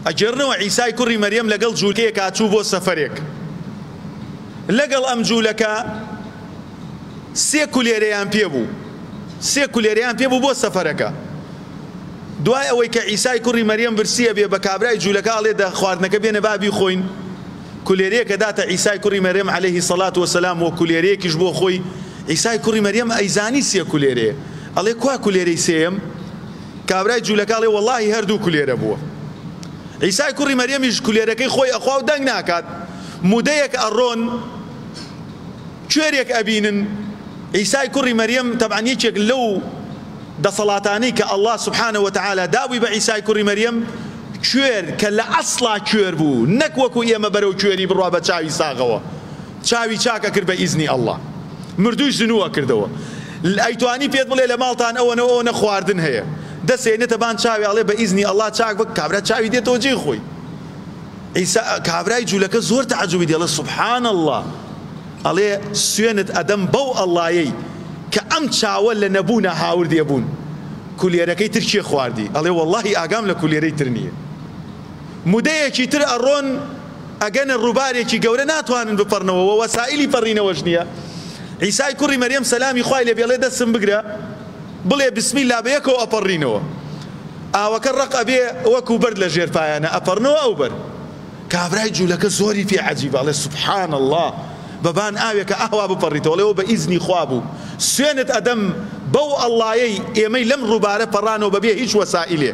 ئەگەڕنەوە عیسای کوڕی مەریەم لەگەڵ جوولەکەیەک هاتوو بۆ سەفەرێک لەگەڵ ئەم جوولەکە سێ کولێرەیان پێبوو بۆ سەفەرەکە دوای ئەوەی کە عیسای کوڕی مەریەم برسیە بێ بە کابرای جوولەکە ئەڵێ دە خواردنەکە بێنە بابی خۆین کولێرەیەکە داتە عیسای کوڕی مەریەم عەلەیهی سەڵات وەسەلام و کولێرەیەکیش بۆ خۆی عیسای کوڕی مەریەم ئەیزانی سێ کولێرەیە ئەڵێ کوا کولێرەی سێم کابرای جوولەکە ئەڵێ وەڵڵاهی هەردوو کولێرە بووە عیسای کوڕی مەریەمیش کولێرەکەی خۆی ئەخوا و دەنگ ناکات مودەیەک ئەڕۆن کوێرێک ئەبینن عیسای کوڕی مەریەم تەبعاً یەکێک لەو دەسەڵاتانەی کە ئەڵڵا سوبحانەهو وتەعالا دابووی بە عیسای کوڕی مەریەم کوێر کە لە ئەسڵا کوێر بوو نەک وەکو ئێمە بەرەو کوێری بڕوا بە چاوی ساغەوە چاوی چاکە کرد بە ئیزنی ئەڵڵا مردووی زنووە کردەوە ئەیتوانی پێت بڵێ لە ماڵتان ئەوە خواردن هەیە دەسێنێتە بان چاوی ئەڵێ بە ئیزنی ئەڵڵا چاک بە کابرا چاوی دێتەوە جێی خۆی کابرای جوولەکە زۆر تەعەجوبی دێڵێ سوبحان الله ئەڵێ سوێنت ئەدەم بەو ئەڵڵایەی کە ئەم چاوە لە نەبوونە هاوردێ بوون کولێرەکەی تر چێ خواردی ئەڵێ وەڵڵاهی ئاگام لە کولێرەی تر نییە مودەیەکی تر ئەڕۆن ئەگەنە ڕووبارێکی گەورە ناتوانن بپەڕنەوە وەسائلی پەڕینەوەش نییە عیسای کوڕی مەریەم سەلامی خوای لێ بێڵێ دەستم بگرە بڵێ بسمیلا بە یەکەوە ئەپەڕینەوە ئاوەکە ڕق ئەبێ وەکو بەرد لە ژێر پایانە ئەپەڕنەوە ئەو بەر کابرای جوولەکە زۆری پێ عەجیبە ئەڵێ سوبحان الله بەبان ئاوێکە ئاوا بپەڕیتەوە لەوە بە ئیزنی خوا بوو سوێنت ئەدەم بەو ئەڵڵایەی ئێمەی لەم ڕووبارە پەڕانەوە بەبێ هیچ وەسائلێ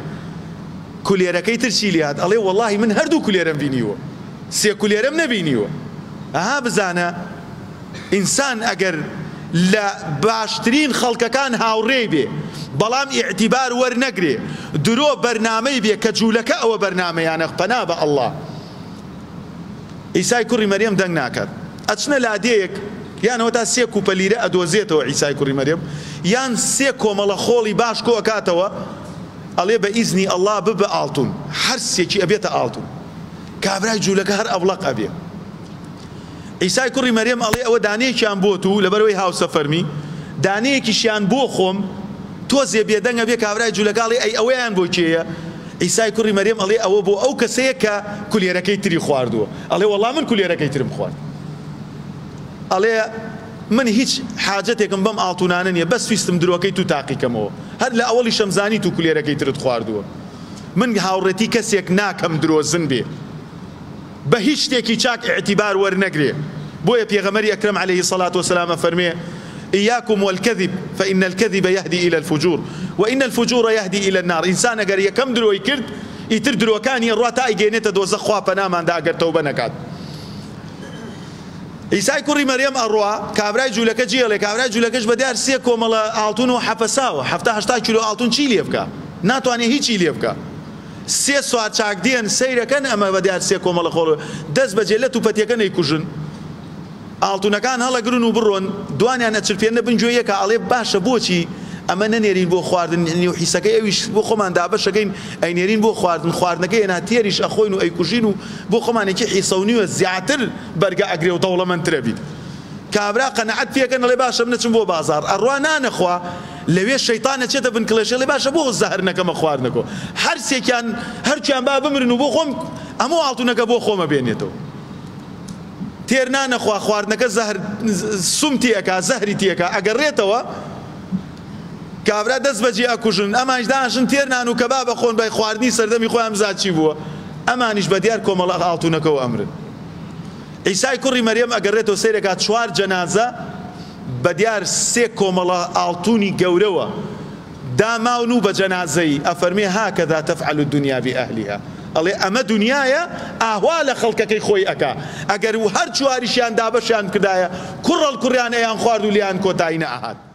کولێرەکەی تر چی لێهات ئەڵێ وەڵڵاهی من هەردوو کولێرەم بینیوە سێ کولێرەم نەبینیوە ئەها بزانە ئینسان ئەگەر لە باشترین خەڵکەکان هاوڕێی بێ بەڵام ئیعتیبار وەرنەگرێ درۆ بەرنامەی بێ کە جوولەکە ئەوە بەرنامەیانە پەنا بە ئەڵڵا عیسای کوڕی مەریەم دەنگ ناکات ئەچنە لادێیەک یانەوە تا سێ کوپەلیرە ئەدۆزێتەوە عیسای کوڕی مەریەم یان سێ کۆمەڵە خۆڵی باش کۆ ئەکاتەوە ئەڵێ بە ئیزنی ئەڵڵا ببە ئاڵتون هەر سێکی ئەبێتە ئاڵتون کابرای جوولەکە هەر ئەبڵەق ئەبێ عیسای کوڕی مەریەم ئەڵێ ئەوە دانەیەکیان بۆ تو لەبەرەوەی هاوسەفەرمی دانەیەکیشیان بۆ خۆم تۆزێ بێدەنگە بێ کابرای جوولەکە ئەڵێ ئەی ئەوەیان بۆ کێیە عیسای کوڕی مەریەم ئەڵێ ئەوە بۆ ئەو کەسەیە کە کولێرەکەی تری خواردووە ئەڵێ وەڵڵا من کولێرەکەی ترم خوارد ئەڵێ من هیچ حاجەتێکم بەم ئاڵتونانە نییە بەس ویستم درۆکەی تو تاقیکەمەوە هەر لە ئەوەڵی شەمزانی تو کولێرەکەی ترت خواردووە من هاوڕێتی کەسێک ناکەم درۆزن بێ بە هیچ شتێکی چاک ئیعتیبار وەرنەگرێ بۆیە پێغەمبەری ئەکرەم عەلەیهی سەڵات وسەلام فەرمێ إياكم والكذب فإن الكذب يهدي إلى الفجور وإن الفجور يهدي إلى النار إنسان أجر يكم دروي كرد يتر درو كان يروى تاي جينته دوزخ خوا بنامان دا أجر توبة نكاد عیسای کوڕی مەریەم ئەڕوا کابرای جوولەکە جێڵێ کابرای جوولەکەش بەدیار سێ کۆمەڵە ئاڵتون و حەفەساوە 70-80 کیلۆ ئاڵتون چی لێ بکە ناتوانێ هیچی لێ بکە سێ سوات چاک دێن سەیرەکەن ئەمە بەدیار سێ کۆمەڵە خۆڵ دەست بەجێ لە توپەتیەکە نەیکوژن ئاڵتونەکان هەڵەگرن و بڕۆن دوانیان ئەچرپێنە بنجۆیەکە ئەڵێ باشە بۆچی ئەمە نەنێرین بۆ خواردن و حیسەکەی ئەویش بۆ خۆمان دابەشەکەین ئەینێرین بۆ خواردن خواردنەکەی هێنا تێریش ئەخۆین و ئەیکوژین و بۆ خۆمانێکی حیسەونیوە زیاتر بەرگە ئەگرێ و دەوڵەمەندترە بیت کابرا قەنەعەت پێکەن ئەڵێ باشە بنەچم بۆ بازار ئەڕوا نانەخوا لەوێ شەیتانە چێتە بن کڵێشە لێ باشە بۆ زەهر نەکەمە خواردنەکەەوە هەر سێکیان هەرچیان با بمرن و بۆ خۆم ئەمە ئاڵتونەکە بۆ خۆمە بێنێتەوە تێر نانەخوا خواردنەکە زەهر سومتی ئەکا زەهری تێکە ئەگەڕێتەوە کابرا دەست بەجێ ئەکوژن ئەمانش دانشن تێر نان و کەباب بەخۆن بە خواردنی سەردەمی خۆیان زاچی بووە ئەمانیش بەدیار کۆمەڵە ئاڵتونەکەەوە ئەمرن عیسای کوڕی مەریەم ئەگەڕێتەوە سەیرەکات 4 جەنازە بەدیار سێ کۆمەڵە ئاڵتونی گەورەوە داماون و بە جەنازەی ئەفەرمێ هاکەذا تەفعەل الدنیا بئەهلیها ئەڵێ ئەمە دنیایە ئاوا لە خەڵکەکەی خۆی ئەکا ئەگەر هەر چواریشیان دابەشیان کردایە کوڕەڵ کوڕیان ئەیان خوارد و لیان کۆتایی نەئەهات